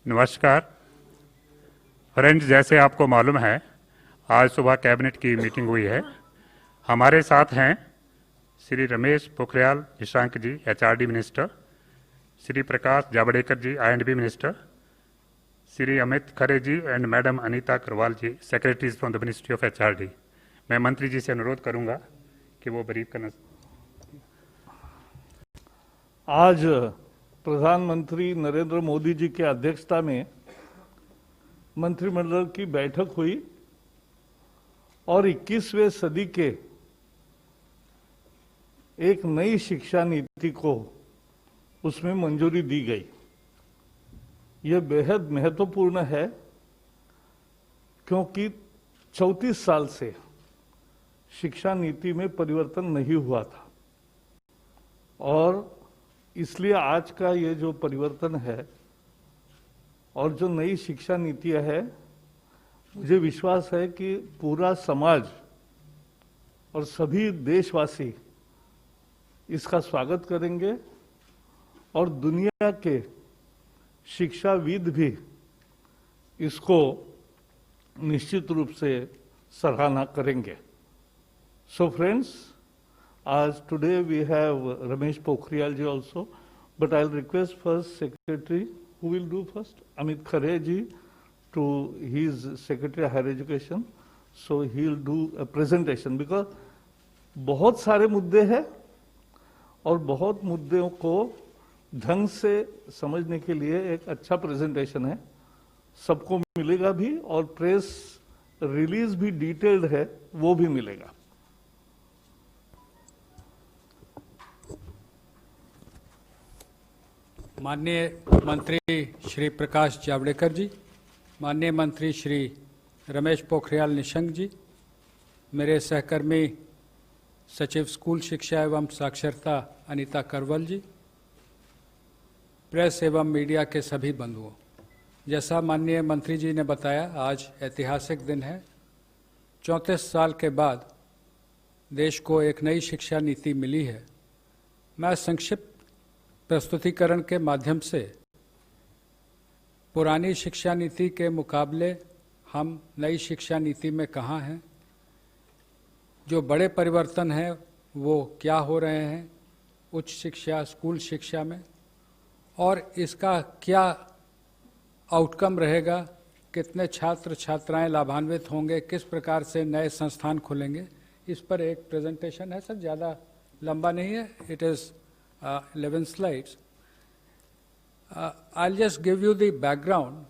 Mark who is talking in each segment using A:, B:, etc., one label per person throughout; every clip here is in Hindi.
A: नमस्कार फ्रेंड्स, जैसे आपको मालूम है आज सुबह कैबिनेट की मीटिंग हुई है। हमारे साथ हैं Shri Ramesh Pokhriyal Nishank ji, HRD minister, Shri Prakash Javadekar ji, I and B minister, Shri Amit Khare ji and madam Anita Agarwal ji, secretaries from the ministry of HRD. मैं मंत्री जी से अनुरोध करूंगा कि वो ब्रीफ करना।
B: आज प्रधानमंत्री नरेंद्र मोदी जी की अध्यक्षता में मंत्रिमंडल की बैठक हुई और 21वें सदी के एक नई शिक्षा नीति को उसमें मंजूरी दी गई। यह बेहद महत्वपूर्ण है क्योंकि 34 साल से शिक्षा नीति में परिवर्तन नहीं हुआ था और इसलिए आज का ये जो परिवर्तन है और जो नई शिक्षा नीतियां है, मुझे विश्वास है कि पूरा समाज और सभी देशवासी इसका स्वागत करेंगे और दुनिया के शिक्षाविद भी इसको निश्चित रूप से सराहना करेंगे। So friends, as today we have Ramesh Pokhriyal ji also, but I'll request first Secretary, who will do first? Amit Khare ji, to his Secretary of Higher Education, so he'll do a presentation because बहुत सारे मुद्दे हैं और बहुत मुद्दों को ढंग से समझने के लिए एक अच्छा प्रेजेंटेशन है, सबको मिलेगा भी और प्रेस रिलीज भी डिटेल्ड है, वो भी मिलेगा।
C: माननीय मंत्री श्री प्रकाश जावड़ेकर जी, माननीय मंत्री श्री रमेश पोखरियाल निशंक जी, मेरे सहकर्मी सचिव स्कूल शिक्षा एवं साक्षरता अनीता अग्रवाल जी, प्रेस एवं मीडिया के सभी बंधुओं, जैसा माननीय मंत्री जी ने बताया, आज ऐतिहासिक दिन है। 34 साल के बाद देश को एक नई शिक्षा नीति मिली है। मैं संक्षिप्त प्रस्तुतिकरण के माध्यम से पुरानी शिक्षा नीति के मुकाबले हम नई शिक्षा नीति में कहाँ हैं, जो बड़े परिवर्तन हैं वो क्या हो रहे हैं उच्च शिक्षा, स्कूल शिक्षा में, और इसका क्या आउटकम रहेगा, कितने छात्र छात्राएं लाभान्वित होंगे, किस प्रकार से नए संस्थान खुलेंगे, इस पर एक प्रेजेंटेशन है सर, ज़्यादा लंबा नहीं है, it is 11 slides. I'll just give you the background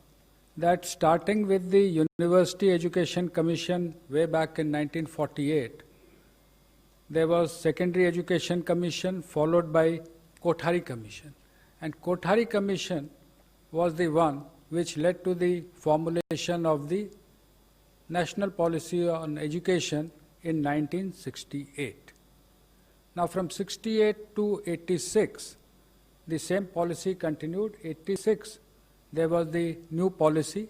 C: that starting with the University Education Commission way back in 1948, there was Secondary Education Commission followed by Kothari Commission. And Kothari Commission was the one which led to the formulation of the National Policy on Education in 1968. Now from 68 to 86, the same policy continued. 86, there was the new policy,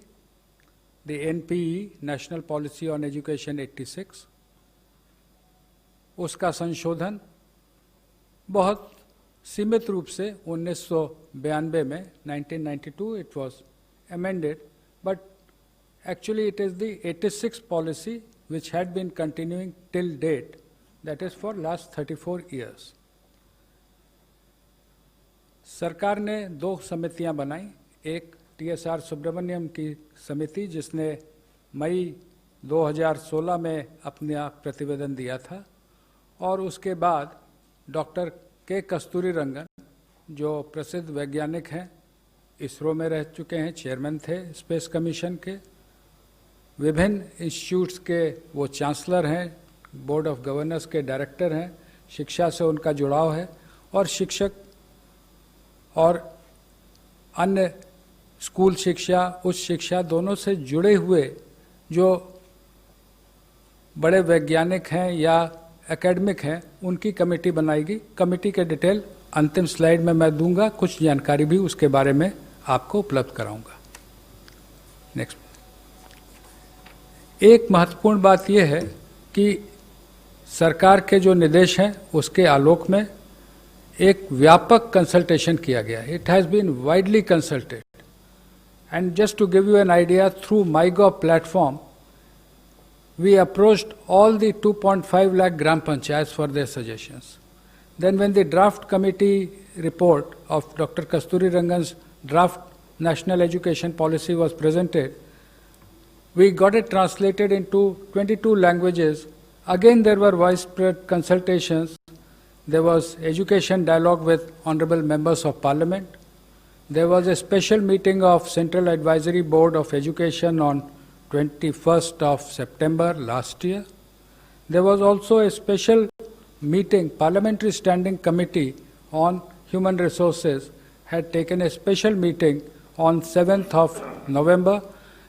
C: the NPE, National Policy on Education 86. उसका संशोधन बहुत सीमित रूप से 1992 में 1992 it was amended, but actually it is the 86 policy which had been continuing till date, that is for last 34 years. सरकार ने 2 समितियां बनाई, एक TSR सुब्रमण्यम की समिति जिसने मई 2016 में अपना प्रतिवेदन दिया था, और उसके बाद डॉक्टर के कस्तूरीरंगन जो प्रसिद्ध वैज्ञानिक हैं, इसरो में रह चुके हैं, चेयरमैन थे स्पेस कमीशन के, विभिन्न इंस्टीट्यूट्स के वो चांसलर हैं, बोर्ड ऑफ गवर्नर्स के डायरेक्टर हैं, शिक्षा से उनका जुड़ाव है, और शिक्षक और अन्य स्कूल शिक्षा, उच्च शिक्षा दोनों से जुड़े हुए जो बड़े वैज्ञानिक हैं या एकेडमिक हैं, उनकी कमेटी बनाएगी। कमेटी के डिटेल अंतिम स्लाइड में मैं दूंगा, कुछ जानकारी भी उसके बारे में आपको उपलब्ध कराऊंगा। नेक्स्ट। एक महत्वपूर्ण बात यह है कि सरकार के जो निर्देश हैं उसके आलोक में एक व्यापक कंसल्टेशन किया गया. It has been widely consulted. And just to give you an idea, through MyGov platform, we approached all the 2.5 lakh Gram Panchayats for their suggestions. Then when the draft committee report of Dr. Kasturi Rangan's draft National Education Policy was presented, we got it translated into 22 languages. Again, there were widespread consultations. There was education dialogue with honorable members of parliament. There was a special meeting of Central Advisory Board of Education on 21st of September last year. There was also a special meeting, Parliamentary Standing Committee on Human Resources had taken a special meeting on 7th of November.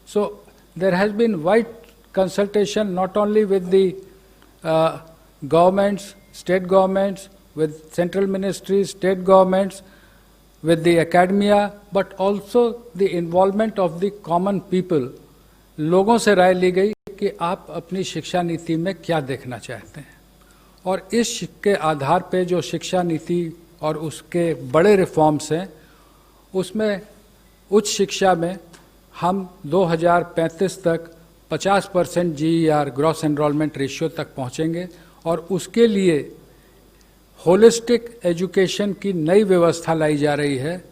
C: So there has been wide consultation not only with the governments, state governments, with central ministries, state governments, with the academia, but also the involvement of the common people. लोगों से राय ली गई कि आप अपनी शिक्षा नीति में क्या देखना चाहते हैं, और इस के आधार पे जो शिक्षा नीति और उसके बड़े रिफॉर्म्स हैं, उसमें उच्च शिक्षा में हम 2035 तक 50% GER ग्रॉस एनरोलमेंट रेशियो तक पहुंचेंगे, और उसके लिए होलिस्टिक एजुकेशन की नई व्यवस्था लाई जा रही है,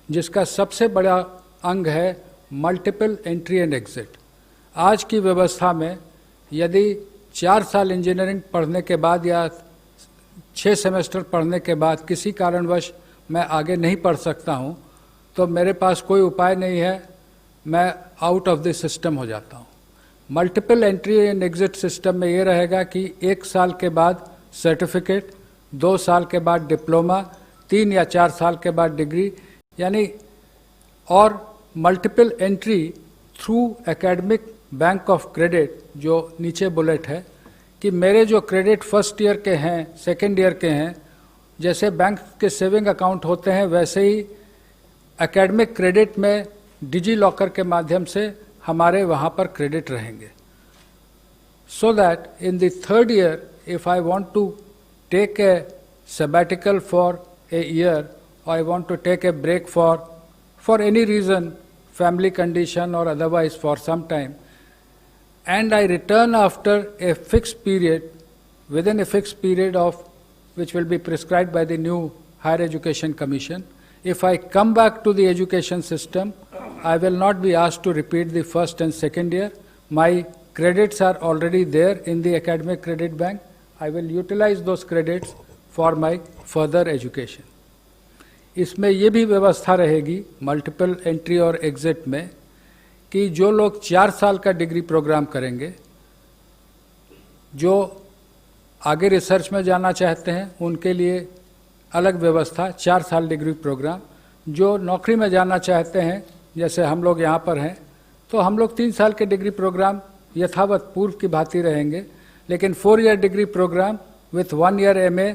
C: जिसका सबसे बड़ा अंग है मल्टीपल एंट्री एंड एग्जिट. आज की व्यवस्था में यदि 4 साल इंजीनियरिंग पढ़ने के बाद या 6 सेमेस्टर पढ़ने के बाद किसी कारणवश मैं आगे नहीं पढ़ सकता हूं, तो मेरे पास कोई उपाय नहीं है, मैं आउट ऑफ द सिस्टम हो जाता हूं. Multiple entry and exit system में ये रहेगा कि 1 साल के बाद सर्टिफिकेट, 2 साल के बाद डिप्लोमा, 3 या 4 साल के बाद डिग्री, यानी और multiple entry through academic bank of credit. जो नीचे बुलेट है कि मेरे जो क्रेडिट फर्स्ट ईयर के हैं, सेकेंड ईयर के हैं, जैसे बैंक के सेविंग अकाउंट होते हैं, वैसे ही एकेडमिक क्रेडिट में डिजी लॉकर के माध्यम से हमारे वहाँ पर क्रेडिट रहेंगे. So that in the third year if I want to take a sabbatical for a year, or I want to take a break for any reason, family condition or otherwise for some time, and I return after a fixed period, within a fixed period of which will be prescribed by the new Higher Education Commission. If I come back to the education system, I will not be asked to repeat the first and second year. My credits are already there in the academic credit bank. I will utilize those credits for my further education. इसमें ये भी व्यवस्था रहेगी मल्टीपल एंट्री और एग्जिट में कि जो लोग 4 साल का डिग्री प्रोग्राम करेंगे, जो आगे रिसर्च में जाना चाहते हैं उनके लिए अलग व्यवस्था 4 साल डिग्री प्रोग्राम, जो नौकरी में जाना चाहते हैं जैसे हम लोग यहाँ पर हैं, तो हम लोग 3 साल के डिग्री प्रोग्राम यथावत पूर्व की भांति रहेंगे, लेकिन 4-year degree program with 1-year MA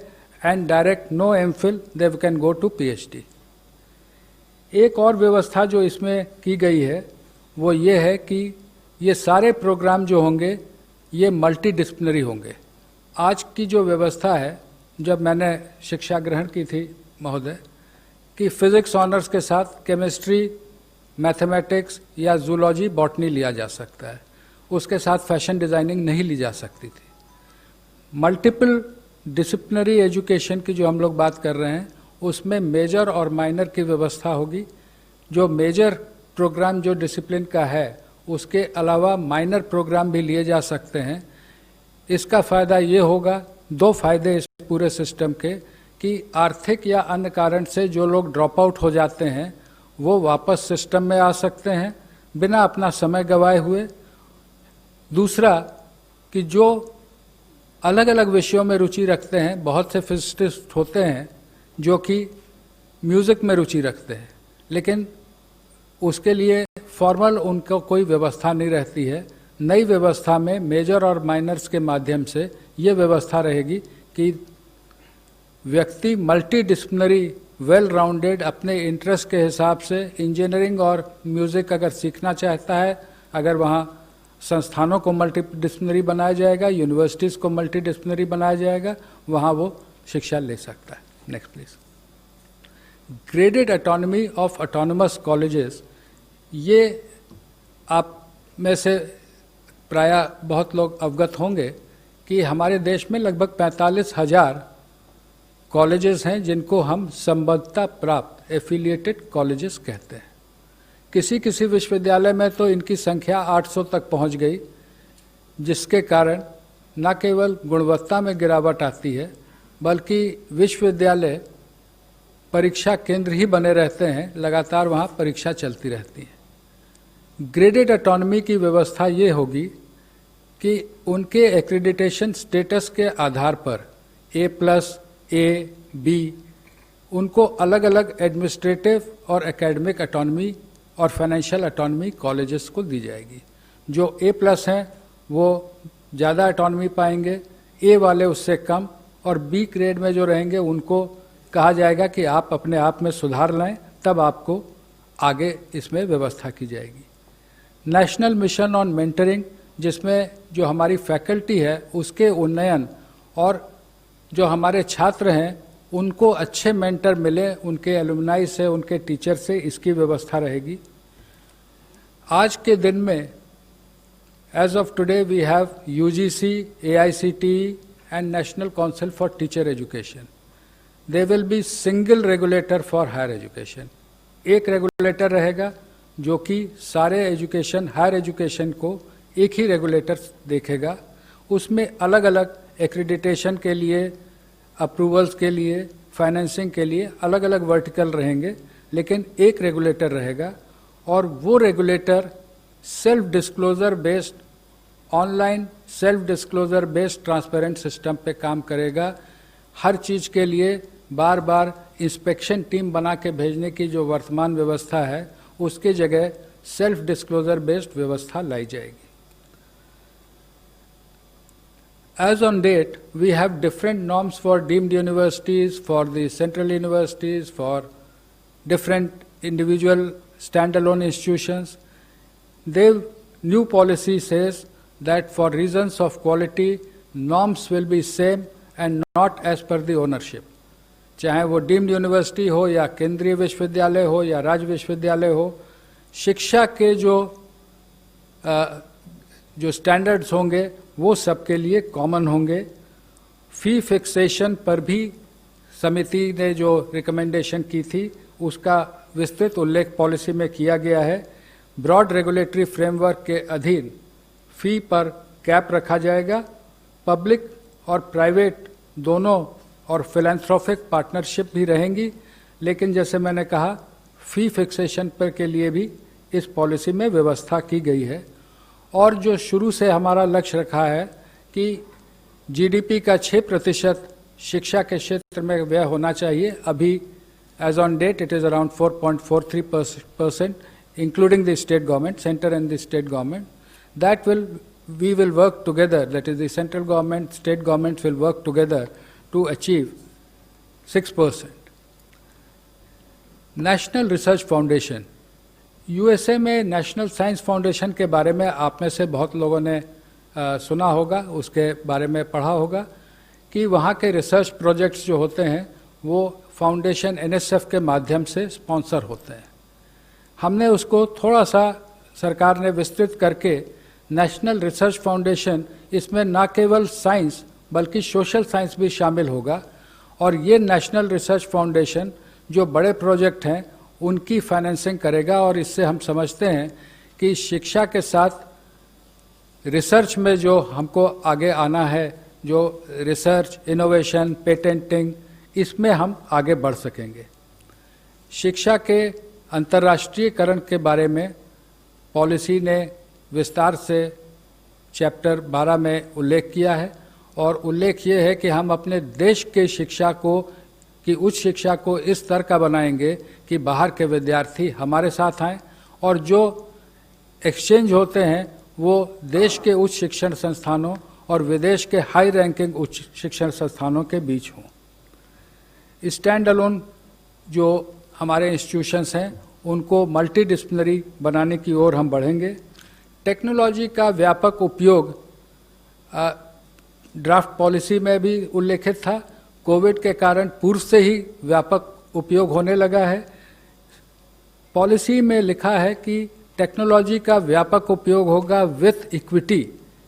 C: and direct no MPhil, they can go to PhD. एक और व्यवस्था जो इसमें की गई है वो ये है कि ये सारे प्रोग्राम जो होंगे ये मल्टी डिसिप्लिनरी होंगे. आज की जो व्यवस्था है, जब मैंने शिक्षा ग्रहण की थी महोदय, कि फिजिक्स ऑनर्स के साथ केमिस्ट्री, मैथमेटिक्स या जूलॉजी, बॉटनी लिया जा सकता है, उसके साथ फैशन डिज़ाइनिंग नहीं ली जा सकती थी. मल्टीपल डिसिप्लिनरी एजुकेशन की जो हम लोग बात कर रहे हैं, उसमें मेजर और माइनर की व्यवस्था होगी. जो मेजर प्रोग्राम जो डिसिप्लिन का है, उसके अलावा माइनर प्रोग्राम भी लिए जा सकते हैं. इसका फ़ायदा ये होगा, 2 फायदे इस पूरे सिस्टम के, कि आर्थिक या अन्य कारण से जो लोग ड्रॉप आउट हो जाते हैं वो वापस सिस्टम में आ सकते हैं बिना अपना समय गंवाए हुए. दूसरा कि जो अलग अलग विषयों में रुचि रखते हैं, बहुत से फिजिसिस्ट होते हैं जो कि म्यूज़िक में रुचि रखते हैं, लेकिन उसके लिए फॉर्मल उनको कोई व्यवस्था नहीं रहती है. नई व्यवस्था में मेजर और माइनर्स के माध्यम से ये व्यवस्था रहेगी कि व्यक्ति मल्टी डिसिप्लिनरी वेल राउंडेड अपने इंटरेस्ट के हिसाब से इंजीनियरिंग और म्यूज़िक अगर सीखना चाहता है, अगर वहाँ संस्थानों को मल्टी डिसिप्लिनरी बनाया जाएगा, यूनिवर्सिटीज़ को मल्टी डिसिप्लिनरी बनाया जाएगा, वहाँ वो शिक्षा ले सकता है. Next please. Graded autonomy of autonomous colleges, ये आप में से प्रायः बहुत लोग अवगत होंगे कि हमारे देश में लगभग 45,000 कॉलेजेस हैं जिनको हम संबद्धता प्राप्त एफिलिएटेड कॉलेजेस कहते हैं। किसी किसी विश्वविद्यालय में तो इनकी संख्या 800 तक पहुंच गई, जिसके कारण न केवल गुणवत्ता में गिरावट आती है बल्कि विश्वविद्यालय परीक्षा केंद्र ही बने रहते हैं, लगातार वहाँ परीक्षा चलती रहती है। ग्रेडेड ऑटोनॉमी की व्यवस्था ये होगी कि उनके एक्रेडिटेशन स्टेटस के आधार पर A+, A, B, उनको अलग अलग एडमिनिस्ट्रेटिव और एकेडमिक ऑटोनॉमी और फाइनेंशियल ऑटोनॉमी कॉलेजेस को दी जाएगी। जो A+ हैं वो ज़्यादा ऑटोनॉमी पाएंगे, A वाले उससे कम, और B ग्रेड में जो रहेंगे उनको कहा जाएगा कि आप अपने आप में सुधार लाएं, तब आपको आगे इसमें व्यवस्था की जाएगी। नेशनल मिशन ऑन मेंटरिंग, जिसमें जो हमारी फैकल्टी है उसके उन्नयन और जो हमारे छात्र हैं उनको अच्छे मेंटर मिले, उनके एलुमनाई से, उनके टीचर से, इसकी व्यवस्था रहेगी। आज के दिन में as of today we have UGC, AICTE and National Council for Teacher Education. There will be single regulator for higher education. एक रेगुलेटर रहेगा जो कि सारे एजुकेशन, हायर एजुकेशन को एक ही रेगुलेटर देखेगा। उसमें अलग अलग एक्रेडिटेशन के लिए, अप्रूवल्स के लिए, फाइनेंसिंग के लिए अलग अलग वर्टिकल रहेंगे, लेकिन एक रेगुलेटर रहेगा। और वो regulator self disclosure based, online self disclosure based transparent system पे काम करेगा। हर चीज़ के लिए बार बार इंस्पेक्शन टीम बना के भेजने की जो वर्तमान व्यवस्था है, उसकी जगह सेल्फ डिस्क्लोजर बेस्ड व्यवस्था लाई जाएगी। As on date, we have different norms for deemed universities, for the central universities, for different individual standalone institutions. The new policy says that for reasons of quality, norms will be same and not as per the ownership. चाहे वो डीम्ड यूनिवर्सिटी हो या केंद्रीय विश्वविद्यालय हो या राज्य विश्वविद्यालय हो, शिक्षा के जो स्टैंडर्ड्स होंगे वो सबके लिए कॉमन होंगे। फी फिक्सेशन पर भी समिति ने जो रिकमेंडेशन की थी उसका विस्तृत उल्लेख पॉलिसी में किया गया है। ब्रॉड रेगुलेटरी फ्रेमवर्क के अधीन फी पर कैप रखा जाएगा। पब्लिक और प्राइवेट दोनों और फिलैंथ्रोपिक पार्टनरशिप भी रहेंगी, लेकिन जैसे मैंने कहा फी फिक्सेशन पर के लिए भी इस पॉलिसी में व्यवस्था की गई है। और जो शुरू से हमारा लक्ष्य रखा है कि GDP का 6% शिक्षा के क्षेत्र में व्यय होना चाहिए। अभी as on date it is around 4.43%, including the state government, centre and the state government. That we will work together, that is the central government, state governments will work together to achieve 6%. National research foundation, USA में नेशनल साइंस फाउंडेशन के बारे में आप में से बहुत लोगों ने सुना होगा, उसके बारे में पढ़ा होगा कि वहाँ के रिसर्च प्रोजेक्ट्स जो होते हैं वो फाउंडेशन NSF के माध्यम से स्पॉन्सर होते हैं। हमने उसको थोड़ा सा सरकार ने विस्तृत करके नेशनल रिसर्च फाउंडेशन, इसमें न केवल साइंस बल्कि सोशल साइंस भी शामिल होगा। और ये नेशनल रिसर्च फाउंडेशन जो बड़े प्रोजेक्ट हैं उनकी फाइनेंसिंग करेगा। और इससे हम समझते हैं कि शिक्षा के साथ रिसर्च में जो हमको आगे आना है, जो रिसर्च, इनोवेशन, पेटेंटिंग, इसमें हम आगे बढ़ सकेंगे। शिक्षा के अंतर्राष्ट्रीयकरण के बारे में पॉलिसी ने विस्तार से चैप्टर 12 में उल्लेख किया है। और उल्लेख ये है कि हम अपने देश के शिक्षा को, कि उच्च शिक्षा को इस स्तर का बनाएंगे कि बाहर के विद्यार्थी हमारे साथ आएँ और जो एक्सचेंज होते हैं वो देश के उच्च शिक्षण संस्थानों और विदेश के हाई रैंकिंग उच्च शिक्षण संस्थानों के बीच हों। स्टैंड अलोन जो हमारे इंस्टीट्यूशंस हैं उनको मल्टीडिसिप्लिनरी बनाने की ओर हम बढ़ेंगे। टेक्नोलॉजी का व्यापक उपयोग ड्राफ्ट पॉलिसी में भी उल्लेखित था। कोविड के कारण पूर्व से ही व्यापक उपयोग होने लगा है। पॉलिसी में लिखा है कि टेक्नोलॉजी का व्यापक उपयोग होगा विथ इक्विटी,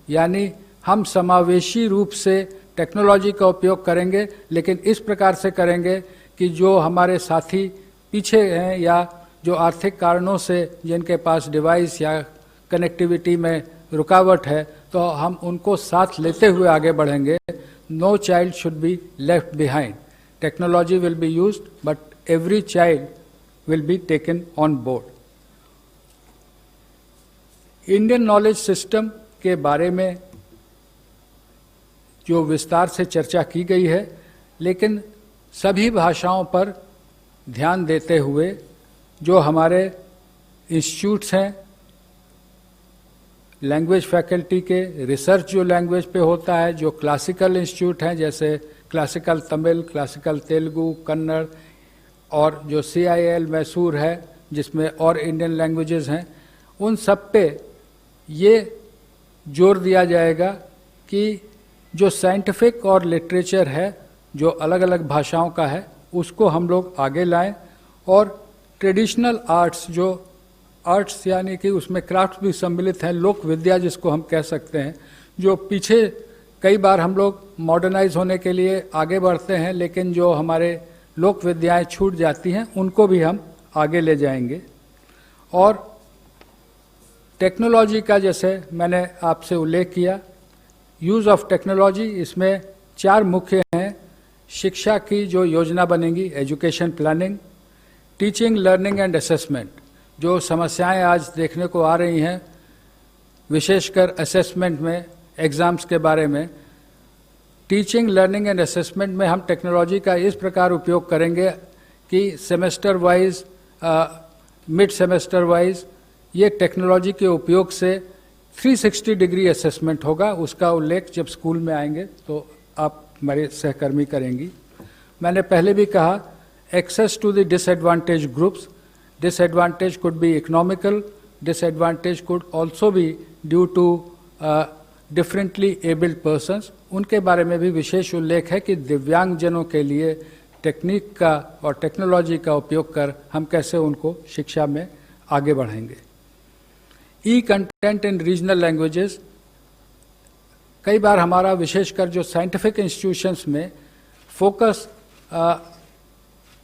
C: यानी हम समावेशी रूप से टेक्नोलॉजी का उपयोग करेंगे, लेकिन इस प्रकार से करेंगे कि जो हमारे साथी पीछे हैं या जो आर्थिक कारणों से जिनके पास डिवाइस या कनेक्टिविटी में रुकावट है, तो हम उनको साथ लेते हुए आगे बढ़ेंगे। No child should be left behind. Technology will be used but every child will be taken on board. Indian knowledge system के बारे में जो विस्तार से चर्चा की गई है, लेकिन सभी भाषाओं पर ध्यान देते हुए जो हमारे इंस्टीट्यूट्स हैं, लैंग्वेज फैकल्टी के रिसर्च जो लैंग्वेज पे होता है, जो क्लासिकल इंस्टीट्यूट हैं जैसे क्लासिकल तमिल, क्लासिकल तेलुगु, कन्नड़, और जो CIL मैसूर है जिसमें और इंडियन लैंग्वेजेस हैं, उन सब पे ये जोर दिया जाएगा कि जो साइंटिफिक और लिटरेचर है जो अलग अलग भाषाओं का है उसको हम लोग आगे लाएं, और ट्रेडिशनल आर्ट्स, जो आर्ट्स यानी कि उसमें क्राफ्ट भी सम्मिलित हैं, लोक विद्या जिसको हम कह सकते हैं, जो पीछे कई बार हम लोग मॉडर्नाइज होने के लिए आगे बढ़ते हैं लेकिन जो हमारे लोक विद्याएं छूट जाती हैं उनको भी हम आगे ले जाएंगे। और टेक्नोलॉजी का जैसे मैंने आपसे उल्लेख किया, यूज़ ऑफ टेक्नोलॉजी, इसमें 4 मुख्य हैं। शिक्षा की जो योजना बनेगी, education planning, teaching, learning and assessment, जो समस्याएं आज देखने को आ रही हैं विशेषकर असेसमेंट में, एग्ज़ाम्स के बारे में। टीचिंग, लर्निंग एंड असेसमेंट में हम टेक्नोलॉजी का इस प्रकार उपयोग करेंगे कि semester wise, mid semester wise ये टेक्नोलॉजी के उपयोग से 360 डिग्री असेसमेंट होगा। उसका उल्लेख जब स्कूल में आएंगे तो आप हमारे सहकर्मी करेंगी। मैंने पहले भी कहा, access to the disadvantage groups, disadvantage could be economical, disadvantage could also be due to differently abled persons, उनके बारे में भी विशेष उल्लेख है कि दिव्यांगजनों के लिए टेक्निक का और टेक्नोलॉजी का उपयोग कर हम कैसे उनको शिक्षा में आगे बढ़ाएंगे। ई कंटेंट इन रीजनल लैंग्वेजेस, कई बार हमारा विशेषकर जो साइंटिफिक इंस्टीट्यूशंस में फोकस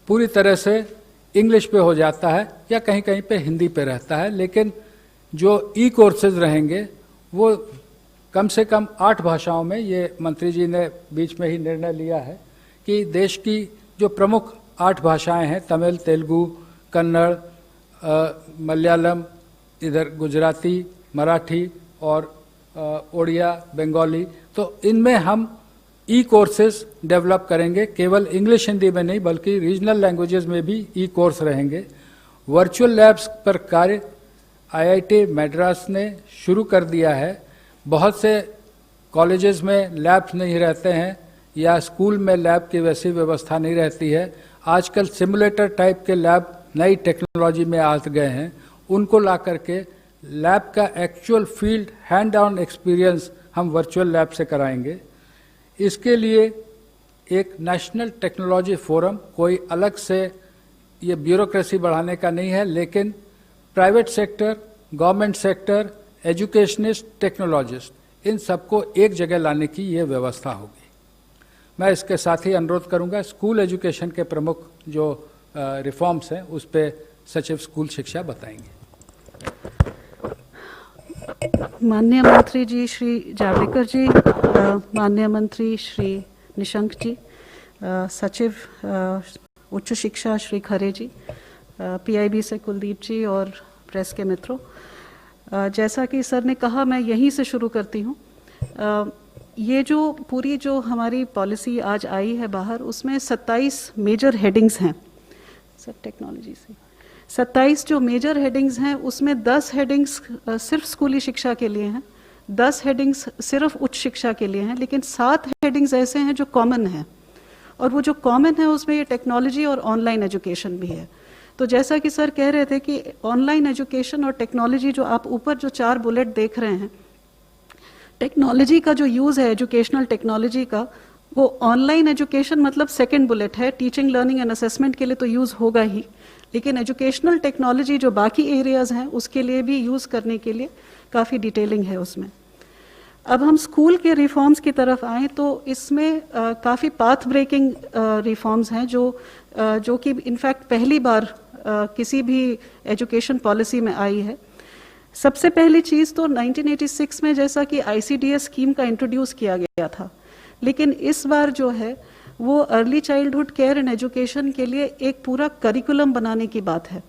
C: पूरी तरह से इंग्लिश पे हो जाता है या कहीं कहीं पे हिंदी पे रहता है, लेकिन जो ई कोर्सेज रहेंगे वो कम से कम 8 भाषाओं में, ये मंत्री जी ने बीच में ही निर्णय लिया है कि देश की जो प्रमुख 8 भाषाएं हैं, तमिल, तेलुगु, कन्नड़, मलयालम, इधर गुजराती, मराठी और ओडिया, बंगाली, तो इनमें हम ई कोर्सेज डेवलप करेंगे। केवल इंग्लिश हिंदी में नहीं बल्कि रीजनल लैंग्वेजेस में भी ई कोर्स रहेंगे। वर्चुअल लैब्स पर कार्य IIT मद्रास ने शुरू कर दिया है। बहुत से कॉलेजेस में लैब्स नहीं रहते हैं या स्कूल में लैब की वैसी व्यवस्था नहीं रहती है। आजकल सिमुलेटर टाइप के लैब नई टेक्नोलॉजी में आ गए हैं, उनको ला करके लैब का actual field hand on experience हम वर्चुअल लैब से कराएंगे। इसके लिए एक नेशनल टेक्नोलॉजी फोरम, कोई अलग से ये ब्यूरोक्रेसी बढ़ाने का नहीं है, लेकिन private sector, government sector, educationist, technologist, इन सबको एक जगह लाने की ये व्यवस्था होगी। मैं इसके साथ ही अनुरोध करूंगा, स्कूल एजुकेशन के प्रमुख जो रिफॉर्म्स हैं उस पर सचिव स्कूल शिक्षा बताएंगे।
D: माननीय मंत्री जी श्री जावड़ेकर जी, माननीय मंत्री श्री निशंक जी, सचिव उच्च शिक्षा श्री खरे जी, PIB से कुलदीप जी और प्रेस के मित्रों, जैसा कि सर ने कहा मैं यहीं से शुरू करती हूँ। ये जो पूरी जो हमारी पॉलिसी आज आई है बाहर, उसमें 27 मेजर हेडिंग्स हैं। सर टेक्नोलॉजी से 27 जो मेजर हेडिंग्स हैं उसमें 10 हेडिंग्स सिर्फ स्कूली शिक्षा के लिए हैं, 10 हेडिंग्स सिर्फ उच्च शिक्षा के लिए हैं, लेकिन 7 हेडिंग्स ऐसे हैं जो कॉमन हैं, और वो जो कॉमन है उसमें ये टेक्नोलॉजी और ऑनलाइन एजुकेशन भी है। तो जैसा कि सर कह रहे थे कि ऑनलाइन एजुकेशन और टेक्नोलॉजी, जो आप ऊपर जो 4 बुलेट देख रहे हैं, टेक्नोलॉजी का जो यूज़ है एजुकेशनल टेक्नोलॉजी का, वो ऑनलाइन एजुकेशन मतलब सेकंड बुलेट है, टीचिंग लर्निंग एंड असेसमेंट के लिए तो यूज़ होगा ही, लेकिन एजुकेशनल टेक्नोलॉजी जो बाकी एरियाज हैं उसके लिए भी यूज़ करने के लिए काफ़ी डिटेलिंग है उसमें। अब हम स्कूल के रिफॉर्म्स की तरफ आएँ तो इसमें काफ़ी पाथ ब्रेकिंग रिफॉर्म्स हैं जो कि इनफैक्ट पहली बार किसी भी एजुकेशन पॉलिसी में आई है। सबसे पहली चीज़ तो 1986 में जैसा कि ICDS स्कीम का इंट्रोड्यूस किया गया था, लेकिन इस बार जो है वो early childhood care and education के लिए एक पूरा करिकुलम बनाने की बात है।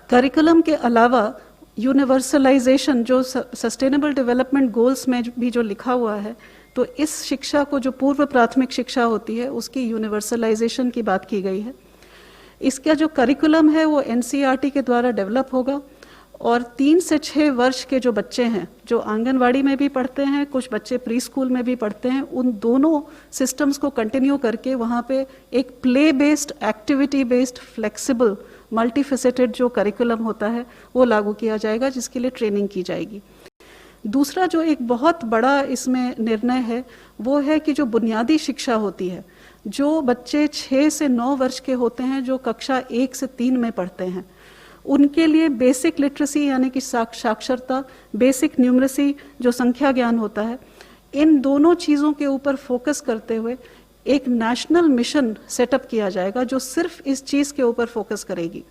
D: करिकुलम के अलावा यूनिवर्सलाइजेशन जो सस्टेनेबल डेवलपमेंट गोल्स में भी जो लिखा हुआ है, तो इस शिक्षा को जो पूर्व प्राथमिक शिक्षा होती है उसकी यूनिवर्सलाइजेशन की बात की गई है। इसका जो करिकुलम है वो NCERT के द्वारा डेवलप होगा और 3 से 6 वर्ष के जो बच्चे हैं जो आंगनवाड़ी में भी पढ़ते हैं, कुछ बच्चे प्री स्कूल में भी पढ़ते हैं, उन दोनों सिस्टम्स को कंटिन्यू करके वहाँ पे एक play based, activity based, flexible, multifaceted जो करिकुलम होता है वो लागू किया जाएगा, जिसके लिए ट्रेनिंग की जाएगी। दूसरा जो एक बहुत बड़ा इसमें निर्णय है वो है कि जो बुनियादी शिक्षा होती है, जो बच्चे 6 से 9 वर्ष के होते हैं, जो कक्षा 1 से 3 में पढ़ते हैं, उनके लिए बेसिक लिटरेसी यानी कि साक्षरता, बेसिक न्यूमरेसी जो संख्या ज्ञान होता है, इन दोनों चीज़ों के ऊपर फोकस करते हुए एक नेशनल मिशन सेटअप किया जाएगा जो सिर्फ इस चीज़ के ऊपर फोकस करेगी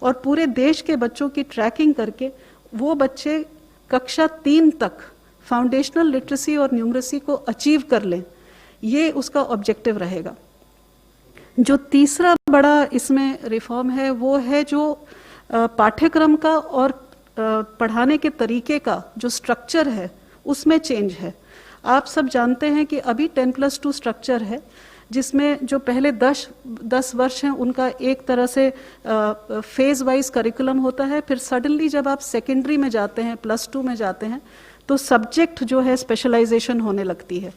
D: और पूरे देश के बच्चों की ट्रैकिंग करके वो बच्चे कक्षा 3 तक फाउंडेशनल लिटरेसी और न्यूमरेसी को अचीव कर लें, ये उसका ऑब्जेक्टिव रहेगा। जो तीसरा बड़ा इसमें रिफॉर्म है वो है जो पाठ्यक्रम का और पढ़ाने के तरीके का जो स्ट्रक्चर है उसमें चेंज है। आप सब जानते हैं कि अभी 10+2 स्ट्रक्चर है, जिसमें जो पहले 10 वर्ष हैं उनका एक तरह से फेज वाइज करिकुलम होता है, फिर सडनली जब आप सेकेंडरी में जाते हैं, +2 में जाते हैं, तो सब्जेक्ट जो है स्पेशलाइजेशन होने लगती है।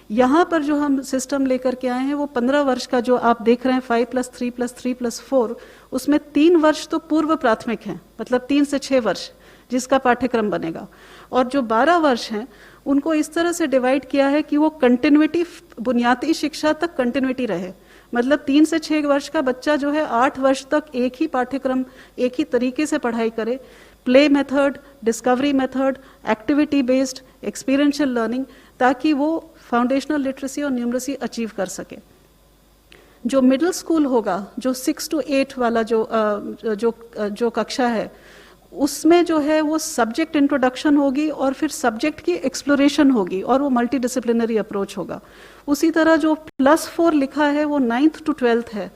D: यहाँ पर जो हम सिस्टम लेकर के आए हैं वो 15 वर्ष का जो आप देख रहे हैं 5+3+3+4, उसमें 3 वर्ष तो पूर्व प्राथमिक हैं, मतलब 3 से 6 वर्ष जिसका पाठ्यक्रम बनेगा, और जो 12 वर्ष हैं उनको इस तरह से डिवाइड किया है कि वो कंटिन्यूटी, बुनियादी शिक्षा तक कंटिन्यूटी रहे। मतलब 3 से 6 वर्ष का बच्चा जो है 8 वर्ष तक एक ही पाठ्यक्रम, एक ही तरीके से पढ़ाई करे, play method, discovery method, activity based, experiential learning, ताकि वो फाउंडेशनल लिटरेसी और न्यूमरेसी अचीव कर सके। जो मिडिल स्कूल होगा, जो 6 to 8 वाला जो कक्षा है, उसमें जो है वो सब्जेक्ट इंट्रोडक्शन होगी और फिर सब्जेक्ट की एक्सप्लोरेशन होगी और वो मल्टी डिसिप्लिनरी अप्रोच होगा। उसी तरह जो +4 लिखा है वो 9th to 12th है।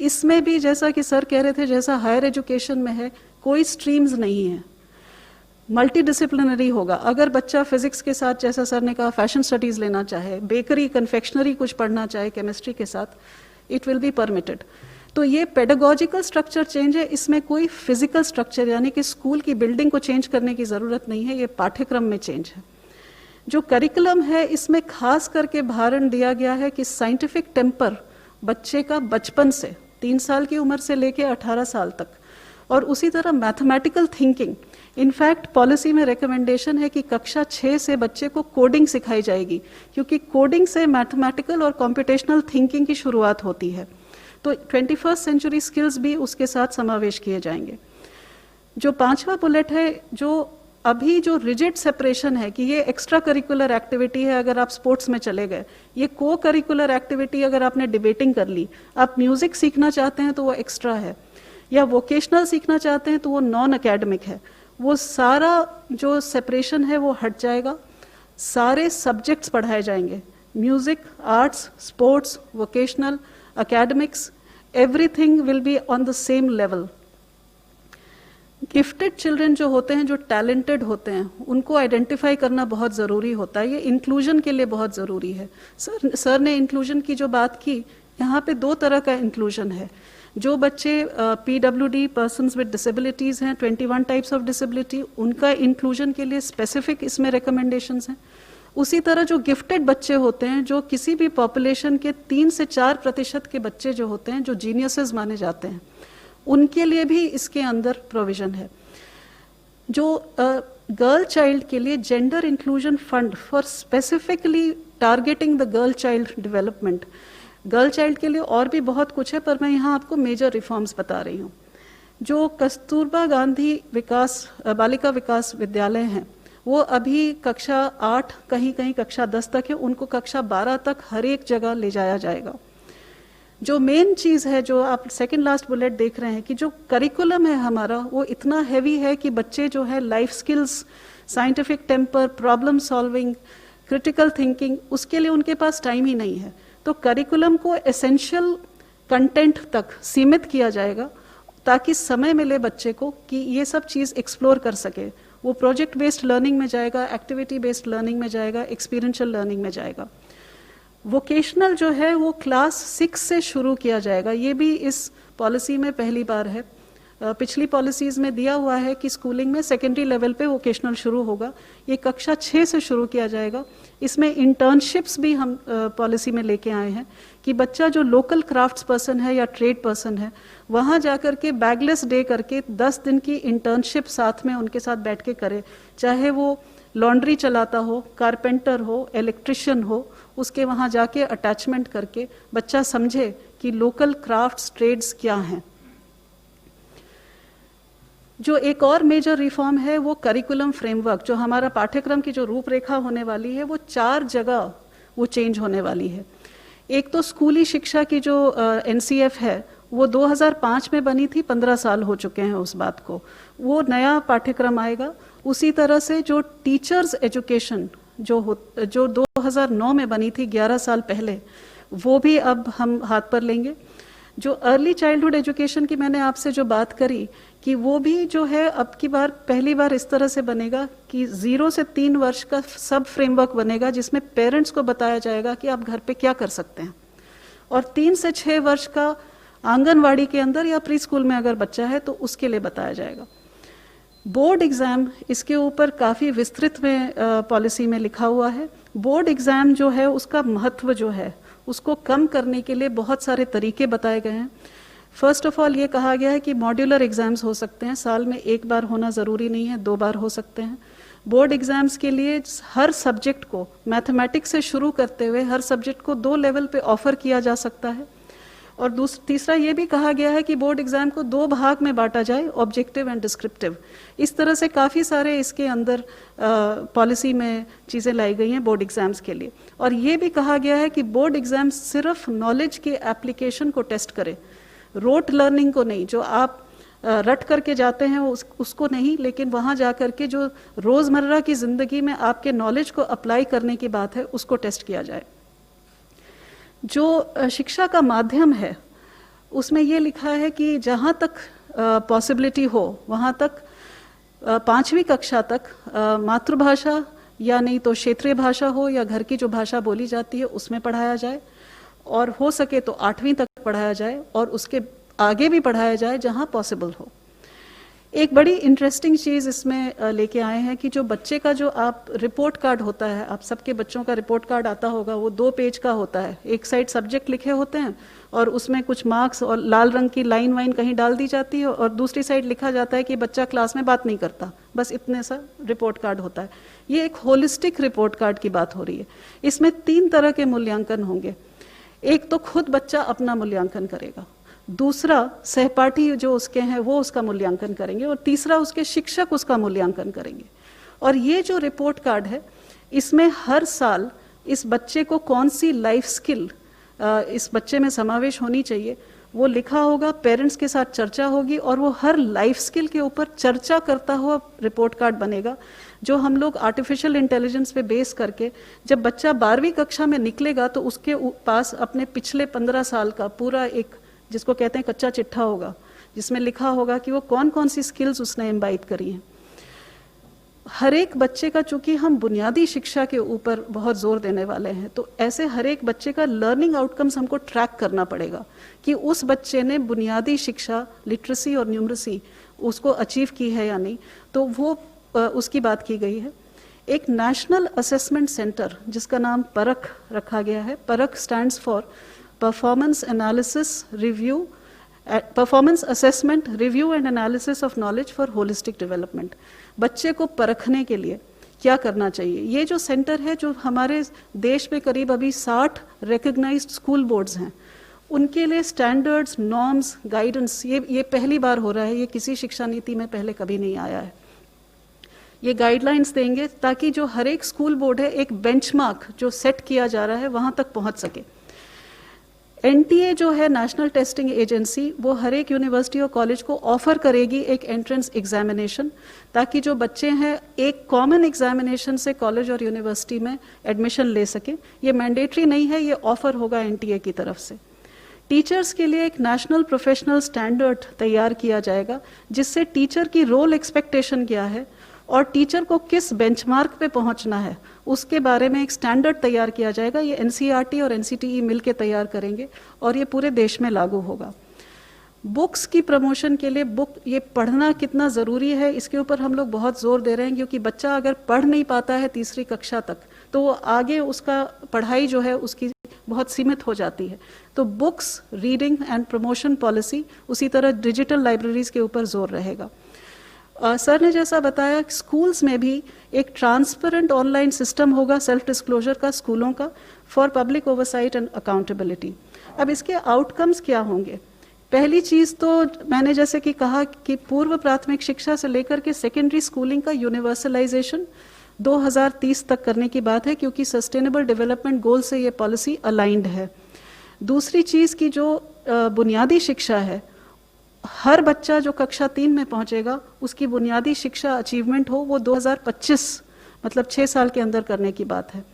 D: इसमें भी जैसा कि सर कह रहे थे, जैसा हायर एजुकेशन में है, कोई स्ट्रीम्स नहीं है, मल्टी डिसिप्लिनरी होगा। अगर बच्चा फिजिक्स के साथ, जैसा सर ने कहा, फैशन स्टडीज लेना चाहे, बेकरी, कन्फेक्शनरी कुछ पढ़ना चाहे केमिस्ट्री के साथ, इट विल बी परमिटेड। तो ये पेडागोजिकल स्ट्रक्चर चेंज है, इसमें कोई फिजिकल स्ट्रक्चर यानी कि स्कूल की बिल्डिंग को चेंज करने की ज़रूरत नहीं है, ये पाठ्यक्रम में चेंज है। जो करिकुलम है इसमें खास करके भारण दिया गया है कि साइंटिफिक टेम्पर बच्चे का बचपन से 3 साल की उम्र से लेकर 18 साल तक, और उसी तरह मैथमेटिकल थिंकिंग। इनफैक्ट पॉलिसी में रिकमेंडेशन है कि कक्षा 6 से बच्चे को कोडिंग सिखाई जाएगी, क्योंकि कोडिंग से मैथमेटिकल और कॉम्पिटिशनल थिंकिंग की शुरुआत होती है। तो 21st सेंचुरी स्किल्स भी उसके साथ समावेश किए जाएंगे। जो 5वां बुलेट है, जो अभी जो रिजिड सेपरेशन है कि ये एक्स्ट्रा करिकुलर एक्टिविटी है अगर आप स्पोर्ट्स में चले गए, ये को करिकुलर एक्टिविटी अगर आपने डिबेटिंग कर ली, आप म्यूजिक सीखना चाहते हैं तो वो एक्स्ट्रा है, या वोकेशनल सीखना चाहते हैं तो वो नॉन एकेडमिक है। वो सारा जो सेपरेशन है वो हट जाएगा, सारे सब्जेक्ट्स पढ़ाए जाएंगे, music, arts, sports, vocational, academics, everything will be on the same level. Gifted children जो होते हैं, जो टैलेंटेड होते हैं, उनको आइडेंटिफाई करना बहुत ज़रूरी होता है। ये इंक्लूजन के लिए बहुत ज़रूरी है। सर ने इंक्लूजन की जो बात की, यहाँ पे 2 तरह का इंक्लूजन है। जो बच्चे PWD, पर्सन्स विद डिसेबिलिटीज़ हैं, 21 टाइप्स ऑफ डिसेबिलिटी, उनका इंक्लूजन के लिए स्पेसिफिक इसमें रिकमेंडेशंस हैं। उसी तरह जो गिफ्टेड बच्चे होते हैं, जो किसी भी पॉपुलेशन के 3 से 4% के बच्चे जो होते हैं, जो जीनियसेस माने जाते हैं, उनके लिए भी इसके अंदर प्रोविजन है। जो गर्ल चाइल्ड के लिए gender inclusion fund for specifically targeting the girl child development. Girl child के लिए और भी बहुत कुछ है, पर मैं यहाँ आपको मेजर रिफॉर्म्स बता रही हूँ। जो कस्तूरबा गांधी बालिका विकास विद्यालय हैं, वो अभी कक्षा 8, कहीं कहीं कक्षा 10 तक है, उनको कक्षा 12 तक हर एक जगह ले जाया जाएगा। जो मेन चीज़ है, जो आप सेकंड लास्ट बुलेट देख रहे हैं, कि जो करिकुलम है हमारा वो इतना हैवी है कि बच्चे जो है life skills, scientific temper, problem solving, critical thinking, उसके लिए उनके पास टाइम ही नहीं है। तो करिकुलम को एसेंशियल कंटेंट तक सीमित किया जाएगा ताकि समय मिले बच्चे को कि ये सब चीज़ एक्सप्लोर कर सके। वो प्रोजेक्ट बेस्ड लर्निंग में जाएगा, एक्टिविटी बेस्ड लर्निंग में जाएगा, एक्सपीरियंशियल लर्निंग में जाएगा। वोकेशनल जो है वो क्लास 6 से शुरू किया जाएगा। ये भी इस पॉलिसी में पहली बार है। पिछली पॉलिसीज में दिया हुआ है कि स्कूलिंग में सेकेंडरी लेवल पे वोकेशनल शुरू होगा, ये कक्षा 6 से शुरू किया जाएगा। इसमें इंटर्नशिप्स भी हम पॉलिसी में लेके आए हैं कि बच्चा जो लोकल क्राफ्ट्स पर्सन है या ट्रेड पर्सन है, वहाँ जाकर के बैगलेस डे करके 10 दिन की इंटर्नशिप साथ में उनके साथ बैठ के करे, चाहे वो लॉन्ड्री चलाता हो, कारपेंटर हो, इलेक्ट्रिशियन हो, उसके वहाँ जाके अटैचमेंट करके बच्चा समझे कि लोकल क्राफ्ट्स ट्रेड्स क्या हैं। जो एक और मेजर रिफॉर्म है वो करिकुलम फ्रेमवर्क, जो हमारा पाठ्यक्रम की जो रूपरेखा होने वाली है वो 4 जगह वो चेंज होने वाली है। एक तो स्कूली शिक्षा की जो NCF है वो 2005 में बनी थी, 15 साल हो चुके हैं उस बात को, वो नया पाठ्यक्रम आएगा। उसी तरह से जो टीचर्स एजुकेशन जो 2009 में बनी थी, 11 साल पहले, वो भी अब हम हाथ पर लेंगे। जो अर्ली चाइल्डहुड एजुकेशन की मैंने आपसे जो बात करी कि वो भी जो है अब की बार पहली बार इस तरह से बनेगा कि 0 से 3 वर्ष का सब फ्रेमवर्क बनेगा, जिसमें पेरेंट्स को बताया जाएगा कि आप घर पे क्या कर सकते हैं, और 3 से 6 वर्ष का आंगनवाड़ी के अंदर या प्री स्कूल में अगर बच्चा है तो उसके लिए बताया जाएगा। बोर्ड एग्जाम, इसके ऊपर काफ़ी विस्तृत में पॉलिसी में लिखा हुआ है। बोर्ड एग्जाम जो है उसका महत्व जो है उसको कम करने के लिए बहुत सारे तरीके बताए गए हैं। फर्स्ट ऑफ ऑल ये कहा गया है कि मॉड्यूलर एग्जाम्स हो सकते हैं, साल में 1 बार होना ज़रूरी नहीं है, 2 बार हो सकते हैं। बोर्ड एग्जाम्स के लिए हर सब्जेक्ट को, मैथमेटिक्स से शुरू करते हुए हर सब्जेक्ट को 2 लेवल पे ऑफर किया जा सकता है। और तीसरा ये भी कहा गया है कि बोर्ड एग्जाम को 2 भाग में बांटा जाए, ऑब्जेक्टिव एंड डिस्क्रिप्टिव। इस तरह से काफ़ी सारे इसके अंदर पॉलिसी में चीज़ें लाई गई हैं बोर्ड एग्जाम्स के लिए। और ये भी कहा गया है कि बोर्ड एग्जाम सिर्फ नॉलेज के एप्लीकेशन को टेस्ट करे, रोट लर्निंग को नहीं, जो आप रट करके जाते हैं उसको नहीं, लेकिन वहाँ जा करके जो रोज़मर्रा की ज़िंदगी में आपके नॉलेज को अप्लाई करने की बात है उसको टेस्ट किया जाए। जो शिक्षा का माध्यम है उसमें ये लिखा है कि जहाँ तक पॉसिबिलिटी हो वहाँ तक 5वीं कक्षा तक मातृभाषा या नहीं तो क्षेत्रीय भाषा हो या घर की जो भाषा बोली जाती है उसमें पढ़ाया जाए, और हो सके तो 8वीं तक पढ़ाया जाए और उसके आगे भी पढ़ाया जाए जहाँ पॉसिबल हो। एक बड़ी इंटरेस्टिंग चीज़ इसमें लेके आए हैं कि जो बच्चे का जो आप रिपोर्ट कार्ड होता है, आप सबके बच्चों का रिपोर्ट कार्ड आता होगा, वो 2 पेज का होता है। एक साइड सब्जेक्ट लिखे होते हैं और उसमें कुछ मार्क्स और लाल रंग की लाइन वाइन कहीं डाल दी जाती है, और दूसरी साइड लिखा जाता है कि बच्चा क्लास में बात नहीं करता, बस इतने सा रिपोर्ट कार्ड होता है। ये एक होलिस्टिक रिपोर्ट कार्ड की बात हो रही है। इसमें 3 तरह के मूल्यांकन होंगे। एक तो खुद बच्चा अपना मूल्यांकन करेगा, दूसरा सहपाठी जो उसके हैं वो उसका मूल्यांकन करेंगे, और तीसरा उसके शिक्षक उसका मूल्यांकन करेंगे। और ये जो रिपोर्ट कार्ड है इसमें हर साल इस बच्चे को कौन सी लाइफ स्किल इस बच्चे में समावेश होनी चाहिए वो लिखा होगा, पेरेंट्स के साथ चर्चा होगी, और वो हर लाइफ स्किल के ऊपर चर्चा करता हुआ रिपोर्ट कार्ड बनेगा, जो हम लोग आर्टिफिशियल इंटेलिजेंस पे बेस करके जब बच्चा 12वीं कक्षा में निकलेगा तो उसके पास अपने पिछले 15 साल का पूरा एक, जिसको कहते हैं कच्चा चिट्ठा होगा, जिसमें लिखा होगा कि वो कौन कौन सी स्किल्स उसने इम्बाइब करी हैं। हर एक बच्चे का, चूंकि हम बुनियादी शिक्षा के ऊपर बहुत जोर देने वाले हैं, तो ऐसे हर एक बच्चे का लर्निंग आउटकम्स हमको ट्रैक करना पड़ेगा कि उस बच्चे ने बुनियादी शिक्षा, लिटरेसी और न्यूमरेसी उसको अचीव की है या नहीं। तो वो उसकी बात की गई है। एक नेशनल असेसमेंट सेंटर जिसका नाम परख रखा गया है, परख stands for performance analysis review, performance assessment review and analysis of knowledge for holistic development. बच्चे को परखने के लिए क्या करना चाहिए। ये जो सेंटर है, जो हमारे देश में करीब अभी 60 रिकग्नाइज्ड स्कूल बोर्ड्स हैं, उनके लिए स्टैंडर्ड्स, नॉर्म्स, गाइडेंस, ये पहली बार हो रहा है, ये किसी शिक्षा नीति में पहले कभी नहीं आया है। ये गाइडलाइंस देंगे ताकि जो हर एक स्कूल बोर्ड है, एक बेंचमार्क जो सेट किया जा रहा है वहां तक पहुंच सके। एनटीए जो है, नेशनल टेस्टिंग एजेंसी, वो हर एक यूनिवर्सिटी और कॉलेज को ऑफर करेगी एक एंट्रेंस एग्जामिनेशन, ताकि जो बच्चे हैं एक कॉमन एग्जामिनेशन से कॉलेज और यूनिवर्सिटी में एडमिशन ले सकें। ये मैंडेटरी नहीं है, ये ऑफर होगा एनटीए की तरफ से। टीचर्स के लिए एक नेशनल प्रोफेशनल स्टैंडर्ड तैयार किया जाएगा, जिससे टीचर की रोल एक्सपेक्टेशन क्या है और टीचर को किस बेंचमार्क पे पहुंचना है, उसके बारे में एक स्टैंडर्ड तैयार किया जाएगा। ये एनसीईआरटी और एनसीटीई मिलकर तैयार करेंगे और ये पूरे देश में लागू होगा। बुक्स की प्रमोशन के लिए, बुक ये पढ़ना कितना ज़रूरी है, इसके ऊपर हम लोग बहुत जोर दे रहे हैं, क्योंकि बच्चा अगर पढ़ नहीं पाता है तीसरी कक्षा तक, तो वो आगे उसका पढ़ाई जो है उसकी बहुत सीमित हो जाती है। तो books, reading and promotion policy, उसी तरह डिजिटल लाइब्रेरीज के ऊपर जोर रहेगा। सर ने जैसा बताया, स्कूल्स में भी एक ट्रांसपेरेंट ऑनलाइन सिस्टम होगा सेल्फ डिस्क्लोजर का स्कूलों का, for public oversight and accountability. अब इसके आउटकम्स क्या होंगे? पहली चीज़ तो मैंने जैसे कि कहा कि पूर्व प्राथमिक शिक्षा से लेकर के सेकेंडरी स्कूलिंग का यूनिवर्सलाइजेशन 2030 तक करने की बात है, क्योंकि सस्टेनेबल डेवलपमेंट गोल से ये पॉलिसी अलाइंड है। दूसरी चीज़ की जो बुनियादी शिक्षा है, हर बच्चा जो कक्षा 3 में पहुंचेगा उसकी बुनियादी शिक्षा अचीवमेंट हो, वो 2025 मतलब 6 साल के अंदर करने की बात है।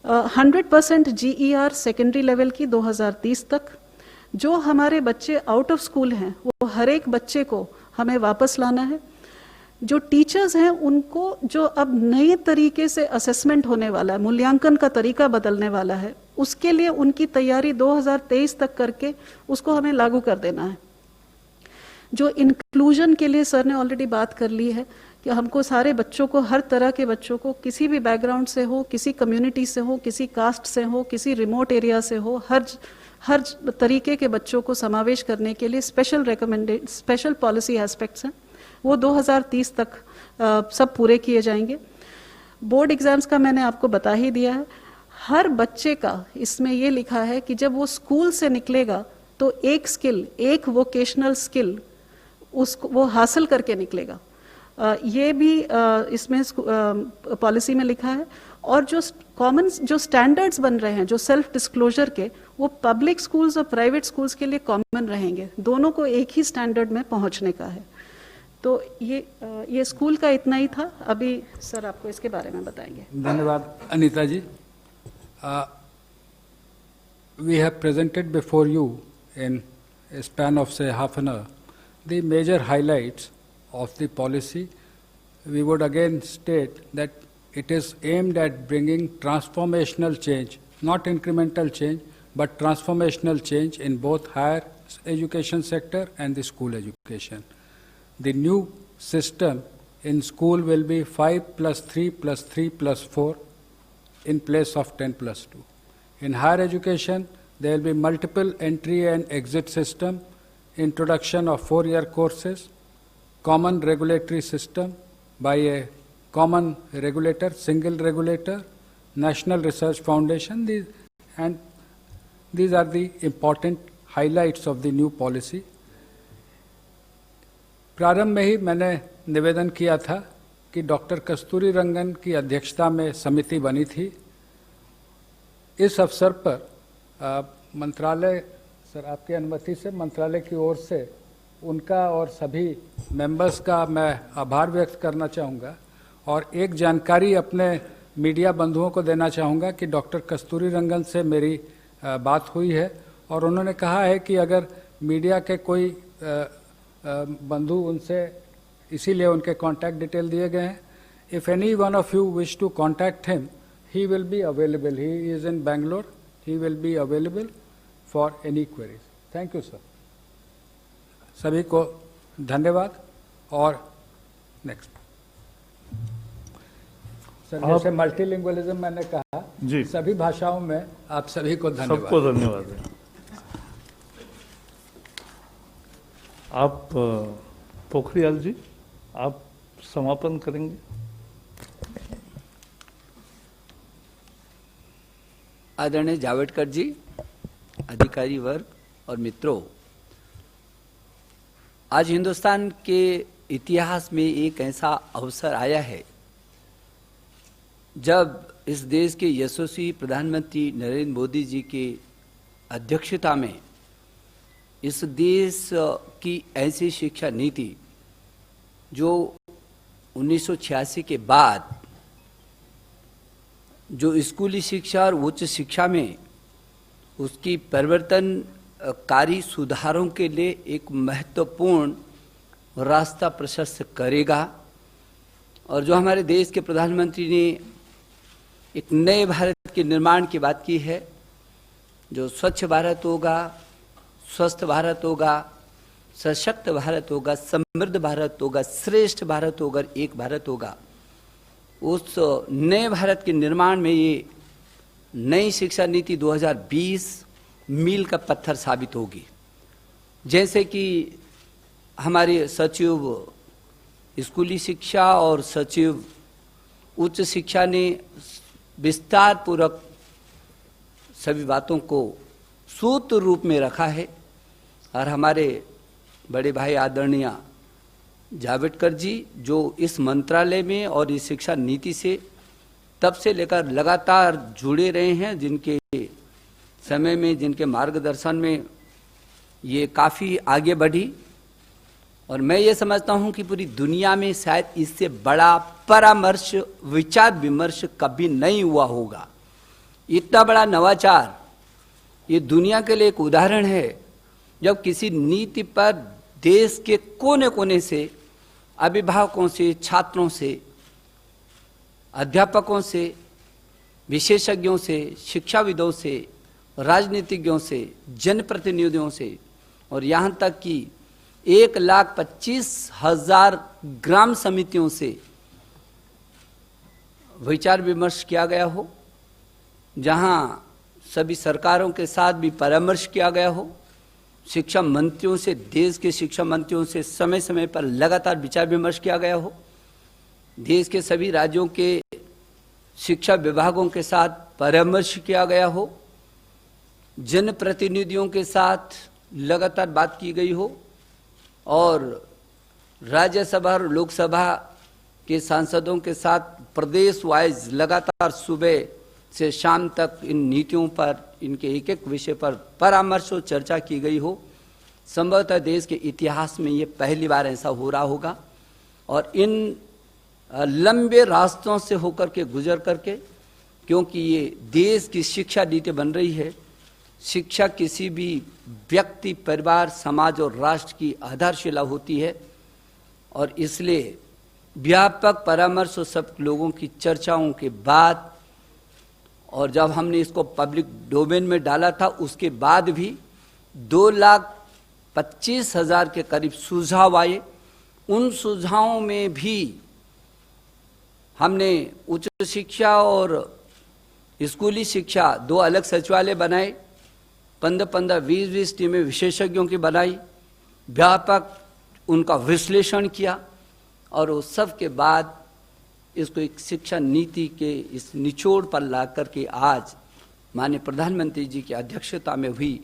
D: 100% GER सेकेंडरी लेवल की 2030 तक। जो हमारे बच्चे आउट ऑफ स्कूल हैं, वो हर एक बच्चे को हमें वापस लाना है। जो टीचर्स हैं उनको, जो अब नए तरीके से असेसमेंट होने वाला है, मूल्यांकन का तरीका बदलने वाला है, उसके लिए उनकी तैयारी 2023 तक करके उसको हमें लागू कर देना है। जो इंक्लूजन के लिए सर ने ऑलरेडी बात कर ली है कि हमको सारे बच्चों को, हर तरह के बच्चों को, किसी भी बैकग्राउंड से हो, किसी कम्युनिटी से हो, किसी कास्ट से हो, किसी रिमोट एरिया से हो, हर तरीके के बच्चों को समावेश करने के लिए स्पेशल पॉलिसी एस्पेक्ट्स हैं, वो 2030 तक सब पूरे किए जाएंगे। बोर्ड एग्जाम्स का मैंने आपको बता ही दिया है। हर बच्चे का इसमें ये लिखा है कि जब वो स्कूल से निकलेगा तो एक स्किल, एक वोकेशनल स्किल उसको वो हासिल करके निकलेगा। ये भी इसमें पॉलिसी में लिखा है। और जो कॉमन जो स्टैंडर्ड्स बन रहे हैं जो सेल्फ डिस्क्लोजर के, वो पब्लिक स्कूल्स और प्राइवेट स्कूल्स के लिए कॉमन रहेंगे, दोनों को एक ही स्टैंडर्ड में पहुंचने का है। तो ये स्कूल का इतना ही था। अभी सर आपको इसके बारे में बताएंगे।
C: धन्यवाद अनीता जी। We have presented before you in a span of say half an hour the major highlights of the policy. We would again state that it is aimed at bringing transformational change, not incremental change, but transformational change in both higher education sector and the school education. The new system in school will be 5+3+3+4 in place of 10+2. In higher education, there will be multiple entry and exit system, introduction of 4-year courses, common regulatory system by a common regulator, single regulator, National Research Foundation, these are the important highlights of the new policy. प्रारंभ में ही मैंने निवेदन किया था कि डॉक्टर कस्तूरी रंगन की अध्यक्षता में समिति बनी थी। इस अवसर पर मंत्रालय, सर आपकी अनुमति से मंत्रालय की ओर से उनका और सभी मेंबर्स का मैं आभार व्यक्त करना चाहूँगा और एक जानकारी अपने मीडिया बंधुओं को देना चाहूँगा कि डॉक्टर कस्तूरी रंगन से मेरी बात हुई है और उन्होंने कहा है कि अगर मीडिया के कोई बंधु उनसे, इसीलिए उनके कॉन्टैक्ट डिटेल दिए गए हैं। If any one of you wish to contact him, he will be available. He is in Bangalore. He will be available for any queries. Thank you, sir. सभी को धन्यवाद। और नेक्स्ट सर, जैसे मल्टीलिंगुअलिज्म मैंने कहा
B: जी,
C: सभी भाषाओं में आप सभी को धन्यवाद।
B: सबको धन्यवाद। आप पोखरियाल जी, आप समापन करेंगे।
E: आदरणीय जावड़ेकर जी, अधिकारी वर्ग और मित्रों, आज हिंदुस्तान के इतिहास में एक ऐसा अवसर आया है जब इस देश के यशस्वी प्रधानमंत्री नरेंद्र मोदी जी के अध्यक्षता में इस देश की ऐसी शिक्षा नीति जो 1986 के बाद जो स्कूली शिक्षा और उच्च शिक्षा में उसकी परिवर्तनकारी सुधारों के लिए एक महत्वपूर्ण रास्ता प्रशस्त करेगा। और जो हमारे देश के प्रधानमंत्री ने एक नए भारत के निर्माण की बात की है, जो स्वच्छ भारत होगा, स्वस्थ भारत होगा, सशक्त भारत होगा, समृद्ध भारत होगा, श्रेष्ठ भारत होगा, एक भारत होगा। उस नए भारत के निर्माण में ये नई शिक्षा नीति 2020 मील का पत्थर साबित होगी। जैसे कि हमारे सचिव स्कूली शिक्षा और सचिव उच्च शिक्षा ने विस्तार पूर्वक सभी बातों को सूत्र रूप में रखा है, और हमारे बड़े भाई आदरणीय जावड़ेकर जी जो इस मंत्रालय में और इस शिक्षा नीति से तब से लेकर लगातार जुड़े रहे हैं, जिनके समय में, जिनके मार्गदर्शन में ये काफ़ी आगे बढ़ी। और मैं ये समझता हूँ कि पूरी दुनिया में शायद इससे बड़ा परामर्श, विचार विमर्श कभी नहीं हुआ होगा। इतना बड़ा नवाचार ये दुनिया के लिए एक उदाहरण है, जब किसी नीति पर देश के कोने कोने से, अभिभावकों से, छात्रों से, अध्यापकों से, विशेषज्ञों से, शिक्षाविदों से, राजनीतिज्ञों से, जनप्रतिनिधियों से और यहाँ तक कि 1,25,000 ग्राम समितियों से विचार विमर्श किया गया हो, जहाँ सभी सरकारों के साथ भी परामर्श किया गया हो, शिक्षा मंत्रियों से, देश के शिक्षा मंत्रियों से समय समय पर लगातार विचार विमर्श किया गया हो, देश के सभी राज्यों के शिक्षा विभागों के साथ परामर्श किया गया हो, जनप्रतिनिधियों के साथ लगातार बात की गई हो, और राज्यसभा और लोकसभा के सांसदों के साथ प्रदेश वाइज लगातार सुबह से शाम तक इन नीतियों पर, इनके एक एक विषय पर परामर्श और चर्चा की गई हो। संभवतः देश के इतिहास में ये पहली बार ऐसा हो रहा होगा। और इन लंबे रास्तों से होकर के, गुजर करके, क्योंकि ये देश की शिक्षा नीति बन रही है, शिक्षा किसी भी व्यक्ति, परिवार, समाज और राष्ट्र की आधारशिला होती है, और इसलिए व्यापक परामर्श और सब लोगों की चर्चाओं के बाद, और जब हमने इसको पब्लिक डोमेन में डाला था उसके बाद भी 2,25,000 के करीब सुझाव आए। उन सुझावों में भी हमने उच्च शिक्षा और स्कूली शिक्षा 2 अलग सचिवालय बनाए, 15-15, 20-20 टीमें विशेषज्ञों की बनाई, व्यापक उनका विश्लेषण किया, और उस सब के बाद इसको एक शिक्षा नीति के इस निचोड़ पर ला करके आज माननीय प्रधानमंत्री जी की अध्यक्षता में हुई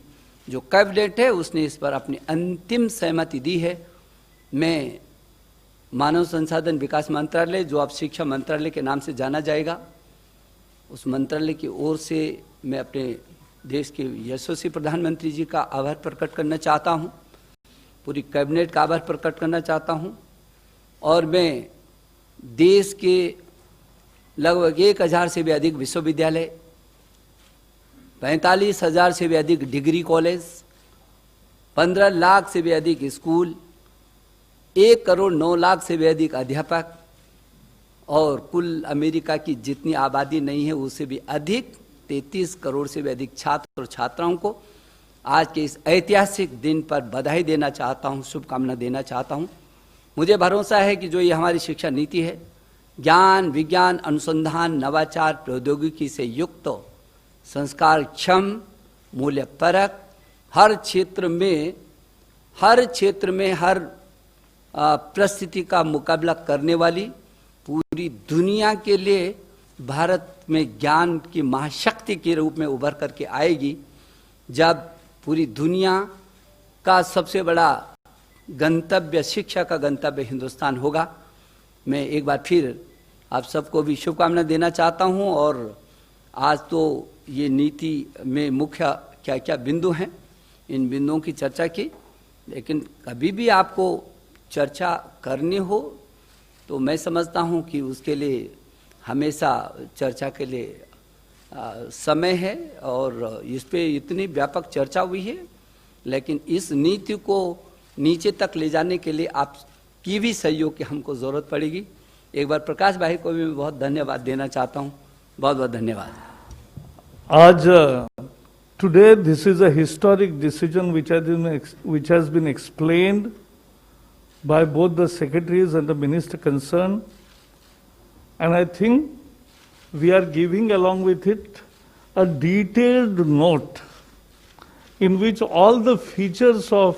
E: जो कैबिनेट है उसने इस पर अपनी अंतिम सहमति दी है। मैं मानव संसाधन विकास मंत्रालय, जो अब शिक्षा मंत्रालय के नाम से जाना जाएगा, उस मंत्रालय की ओर से मैं अपने देश के यशस्वी प्रधानमंत्री जी का आभार प्रकट करना चाहता हूँ, पूरी कैबिनेट का आभार प्रकट करना चाहता हूँ, और मैं देश के लगभग 1,000 से भी अधिक विश्वविद्यालय, 45,000 से भी अधिक डिग्री कॉलेज, 15 लाख से भी अधिक स्कूल, 1 करोड़ 9 लाख से भी अधिक अध्यापक, और कुल अमेरिका की जितनी आबादी नहीं है उससे भी अधिक 33 करोड़ से भी अधिक छात्र और छात्राओं को आज के इस ऐतिहासिक दिन पर बधाई देना चाहता हूँ, शुभकामना देना चाहता हूँ। मुझे भरोसा है कि जो ये हमारी शिक्षा नीति है, ज्ञान, विज्ञान, अनुसंधान, नवाचार, प्रौद्योगिकी से युक्त, संस्कार क्षम, मूल्य परक, हर क्षेत्र में हर परिस्थिति का मुकाबला करने वाली, पूरी दुनिया के लिए भारत में ज्ञान की महाशक्ति के रूप में उभर करके आएगी, जब पूरी दुनिया का सबसे बड़ा गंतव्य, शिक्षा का गंतव्य हिंदुस्तान होगा। मैं एक बार फिर आप सबको भी शुभकामना देना चाहता हूं। और आज तो ये नीति में मुख्य क्या क्या बिंदु हैं, इन बिंदुओं की चर्चा की, लेकिन कभी भी आपको चर्चा करनी हो तो मैं समझता हूं कि उसके लिए हमेशा चर्चा के लिए समय है, और इस पे इतनी व्यापक चर्चा हुई है, लेकिन इस नीति को नीचे तक ले जाने के लिए आपकी भी सहयोग की हमको ज़रूरत पड़ेगी। एक बार प्रकाश भाई को भी मैं बहुत धन्यवाद देना चाहता हूँ। बहुत बहुत धन्यवाद।
B: आज today this is a historic decision which has been explained by both the secretaries and the minister concerned, and I think we are giving along with it a detailed note in which all the features of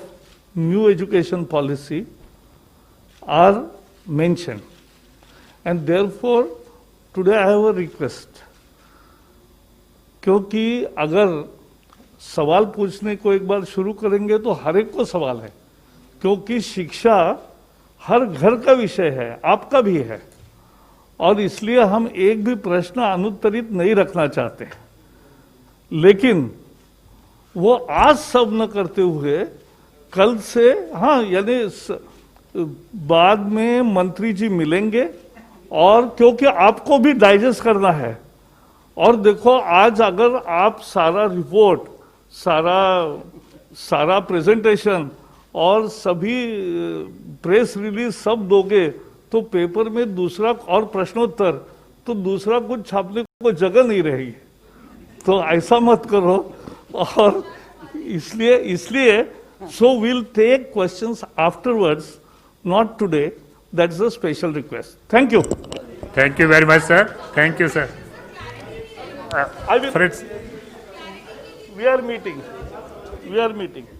B: new education policy are mentioned. And therefore today I have a request, क्योंकि अगर सवाल पूछने को एक बार शुरू करेंगे तो हर एक को सवाल है, क्योंकि शिक्षा हर घर का विषय है, आपका भी है, और इसलिए हम एक भी प्रश्न अनुत्तरित नहीं रखना चाहते। लेकिन वो आज सब न करते हुए कल से, हाँ, यानी बाद में मंत्री जी मिलेंगे, और क्योंकि आपको भी डाइजेस्ट करना है। और देखो, आज अगर आप सारा रिपोर्ट, सारा प्रेजेंटेशन और सभी प्रेस रिलीज सब दोगे तो पेपर में दूसरा और प्रश्नोत्तर, तो दूसरा कुछ छापने को जगह नहीं रहेगी। तो ऐसा मत करो। और इसलिए so will take questions afterwards, not today. That's a special request. Thank you.
A: Thank you very much, sir. Thank you, sir.
B: I will,
A: Friends.
B: we are meeting.